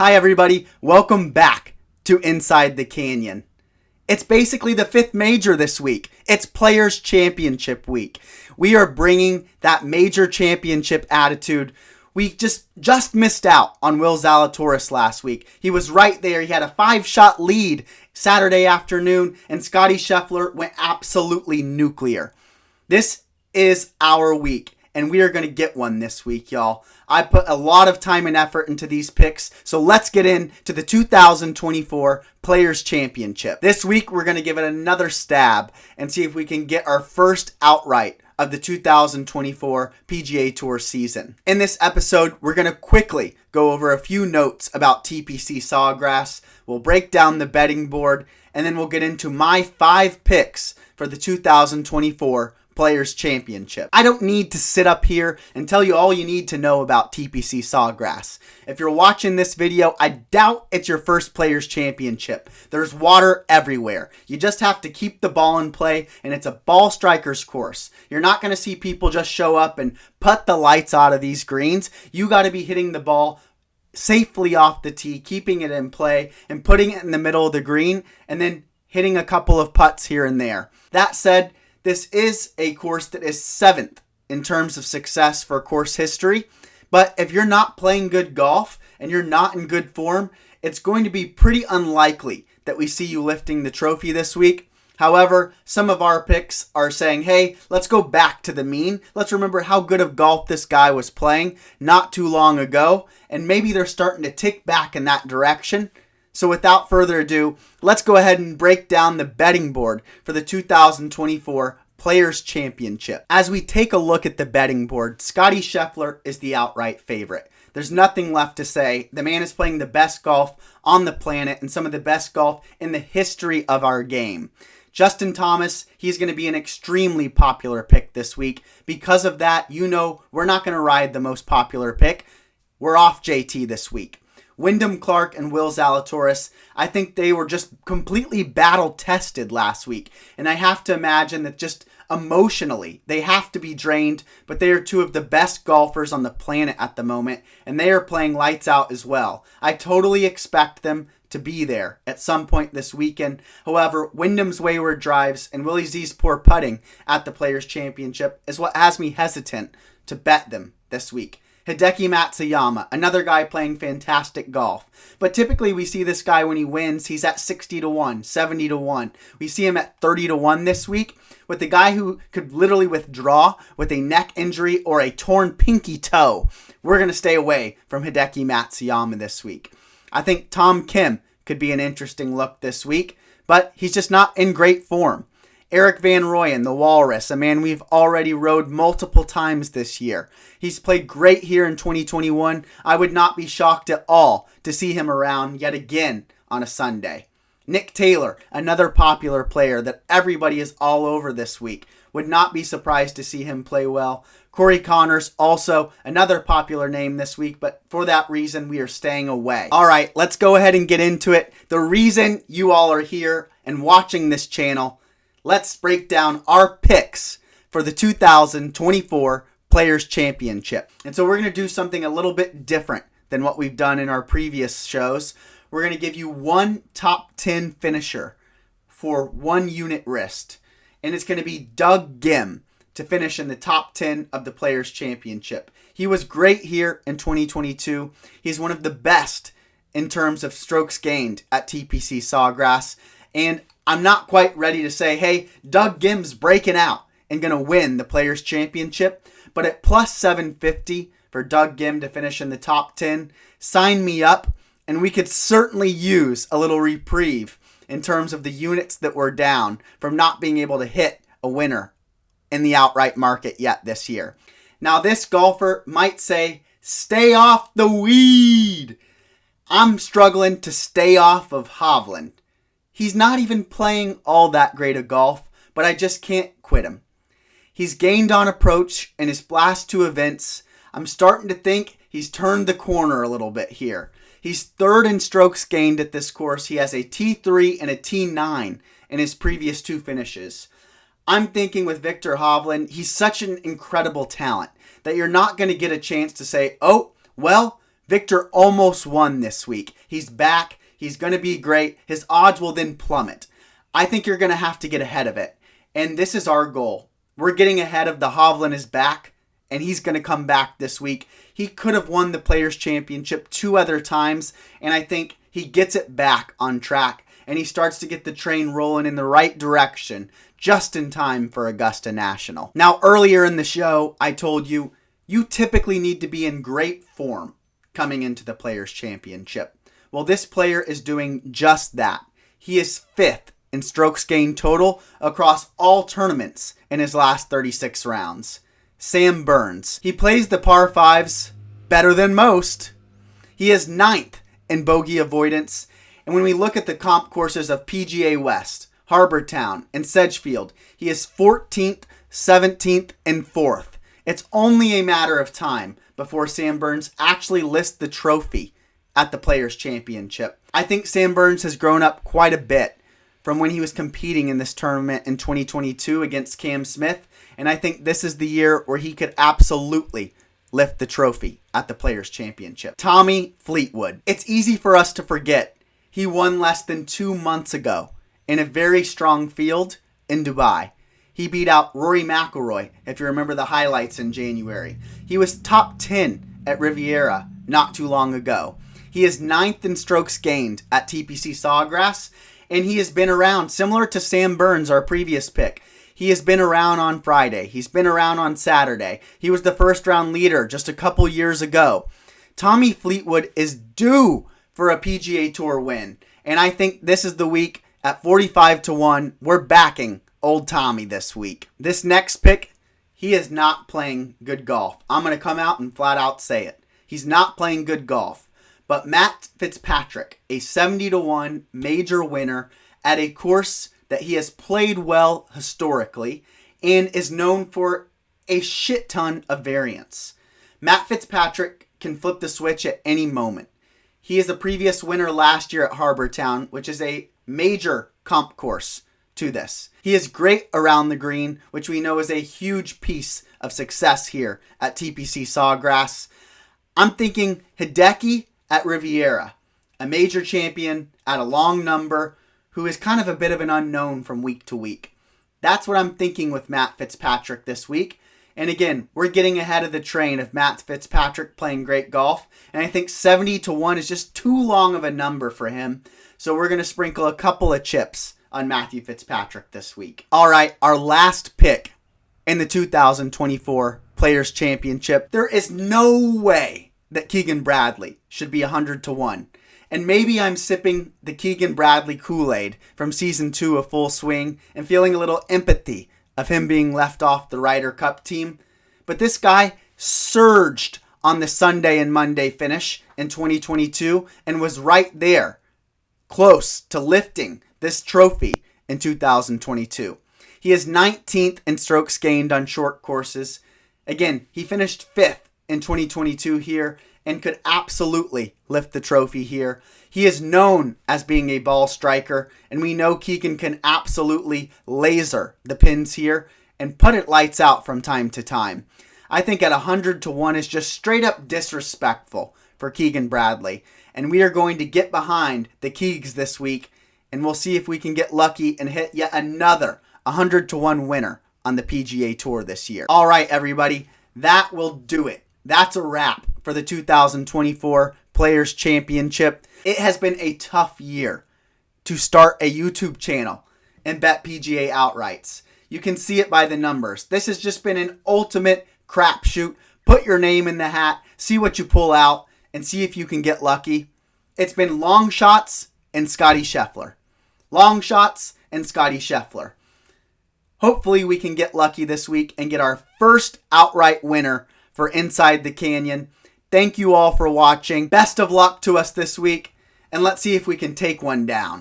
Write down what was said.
Hi everybody, welcome back to Inside the Canyon. It's basically the fifth major this week. It's Players Championship week. We are bringing that major championship attitude. We just missed out on Will Zalatoris last week. He was right there. He had a 5-shot lead Saturday afternoon, and Scottie Scheffler went absolutely nuclear. This is our week, and we are going to get one this week, y'all. I put a lot of time and effort into these picks, so let's get into the 2024 Players Championship. This week, we're going to give it another stab and see if we can get our first outright of the 2024 PGA Tour season. In this episode, we're going to quickly go over a few notes about TPC Sawgrass. We'll break down the betting board, and then we'll get into my 5 picks for the 2024 Players Championship. I don't need to sit up here and tell you all you need to know about TPC Sawgrass. If you're watching this video, I doubt it's your first Players Championship. There's water everywhere. You just have to keep the ball in play, and it's a ball striker's course. You're not going to see people just show up and putt the lights out of these greens. You got to be hitting the ball safely off the tee, keeping it in play, and putting it in the middle of the green, and then hitting a couple of putts here and there. That said, this is a course that is 7th in terms of success for course history. But if you're not playing good golf and you're not in good form, it's going to be pretty unlikely that we see you lifting the trophy this week. However, some of our picks are saying, hey, let's go back to the mean. Let's remember how good of golf this guy was playing not too long ago. And maybe they're starting to tick back in that direction. So without further ado, let's go ahead and break down the betting board for the 2024 Players Championship. As we take a look at the betting board, Scottie Scheffler is the outright favorite. There's nothing left to say. The man is playing the best golf on the planet and some of the best golf in the history of our game. Justin Thomas, he's going to be an extremely popular pick this week. Because of that, we're not going to ride the most popular pick. We're off JT this week. Wyndham Clark and Will Zalatoris, I think they were just completely battle-tested last week. And I have to imagine that just emotionally, they have to be drained. But they are two of the best golfers on the planet at the moment. And they are playing lights out as well. I totally expect them to be there at some point this weekend. However, Wyndham's wayward drives and Willie Z's poor putting at the Players Championship is what has me hesitant to bet them this week. Hideki Matsuyama, another guy playing fantastic golf. But typically we see this guy when he wins, he's at 60 to 1, 70 to 1. We see him at 30 to 1 this week with the guy who could literally withdraw with a neck injury or a torn pinky toe. We're going to stay away from Hideki Matsuyama this week. I think Tom Kim could be an interesting look this week, but he's just not in great form. Eric Van Rooyen, the Walrus, a man we've already rode multiple times this year. He's played great here in 2021. I would not be shocked at all to see him around yet again on a Sunday. Nick Taylor, another popular player that everybody is all over this week. Would not be surprised to see him play well. Corey Connors, also another popular name this week, but for that reason, we are staying away. All right, let's go ahead and get into it. The reason you all are here and watching this channel, let's break down our picks for the 2024 Players Championship. And so we're going to do something a little bit different than what we've done in our previous shows. We're going to give you one top 10 finisher for 1 unit risk. And it's going to be Doug Ghim to finish in the top 10 of the Players Championship. He was great here in 2022. He's one of the best in terms of strokes gained at TPC Sawgrass. And I'm not quite ready to say, hey, Doug Ghim's breaking out and going to win the Players Championship. But at plus 750 for Doug Ghim to finish in the top 10, sign me up. And we could certainly use a little reprieve in terms of the units that we're down from not being able to hit a winner in the outright market yet this year. Now, this golfer might say, stay off the weed. I'm struggling to stay off of Hovland. He's not even playing all that great a golf, but I just can't quit him. He's gained on approach in his last 2 events. I'm starting to think he's turned the corner a little bit here. He's 3rd in strokes gained at this course. He has a T3 and a T9 in his previous 2 finishes. I'm thinking with Viktor Hovland, he's such an incredible talent that you're not going to get a chance to say, oh, well, Victor almost won this week. He's back. He's going to be great. His odds will then plummet. I think you're going to have to get ahead of it. And this is our goal. We're getting ahead of the Hovland is back, and he's going to come back this week. He could have won the Players Championship 2 other times, and I think he gets it back on track, and he starts to get the train rolling in the right direction just in time for Augusta National. Now, earlier in the show, I told you, you typically need to be in great form coming into the Players Championship. Well, this player is doing just that. He is 5th in strokes gained total across all tournaments in his last 36 rounds. Sam Burns. He plays the par 5s better than most. He is 9th in bogey avoidance. And when we look at the comp courses of PGA West, Harbour Town, and Sedgefield, he is 14th, 17th, and 4th. It's only a matter of time before Sam Burns actually lists the trophy at the Players Championship. I think Sam Burns has grown up quite a bit from when he was competing in this tournament in 2022 against Cam Smith, and I think this is the year where he could absolutely lift the trophy at the Players Championship. Tommy Fleetwood. It's easy for us to forget he won less than 2 months ago in a very strong field in Dubai. He beat out Rory McIlroy, if you remember the highlights in January. He was top 10 at Riviera not too long ago. He is 9th in strokes gained at TPC Sawgrass, and he has been around, similar to Sam Burns, our previous pick. He has been around on Friday. He's been around on Saturday. He was the first round leader just a couple years ago. Tommy Fleetwood is due for a PGA Tour win, and I think this is the week at 45-1. We're backing old Tommy this week. This next pick, he is not playing good golf. I'm going to come out and flat out say it. He's not playing good golf. But Matt Fitzpatrick, a 70-1 major winner at a course that he has played well historically and is known for a shit ton of variance. Matt Fitzpatrick can flip the switch at any moment. He is a previous winner last year at Harbour Town, which is a major comp course to this. He is great around the green, which we know is a huge piece of success here at TPC Sawgrass. I'm thinking Hideki at Riviera, a major champion at a long number who is kind of a bit of an unknown from week to week. That's what I'm thinking with Matt Fitzpatrick this week. And again, we're getting ahead of the train of Matt Fitzpatrick playing great golf. And I think 70-1 is just too long of a number for him. So we're going to sprinkle a couple of chips on Matthew Fitzpatrick this week. All right, our last pick in the 2024 Players Championship. There is no way that Keegan Bradley should be 100-1. And maybe I'm sipping the Keegan Bradley Kool-Aid from Season 2 of Full Swing and feeling a little empathy of him being left off the Ryder Cup team. But this guy surged on the Sunday and Monday finish in 2022 and was right there, close to lifting this trophy in 2022. He is 19th in strokes gained on short courses. Again, he finished 5th in 2022 here and could absolutely lift the trophy here. He is known as being a ball striker, and we know Keegan can absolutely laser the pins here and put it lights out from time to time. I think at 100-1 is just straight up disrespectful for Keegan Bradley, and we are going to get behind the Keegs this week, and we'll see if we can get lucky and hit yet another 100-1 winner on the PGA Tour this year. All right, everybody, that will do it. That's a wrap for the 2024 Players Championship. It has been a tough year to start a YouTube channel and bet PGA outrights. You can see it by the numbers. This has just been an ultimate crapshoot. Put your name in the hat, see what you pull out, and see if you can get lucky. It's been long shots and Scotty Scheffler. Long shots and Scotty Scheffler. Hopefully we can get lucky this week and get our first outright winner for Inside the Canyon. Thank you all for watching. Best of luck to us this week, and let's see if we can take one down.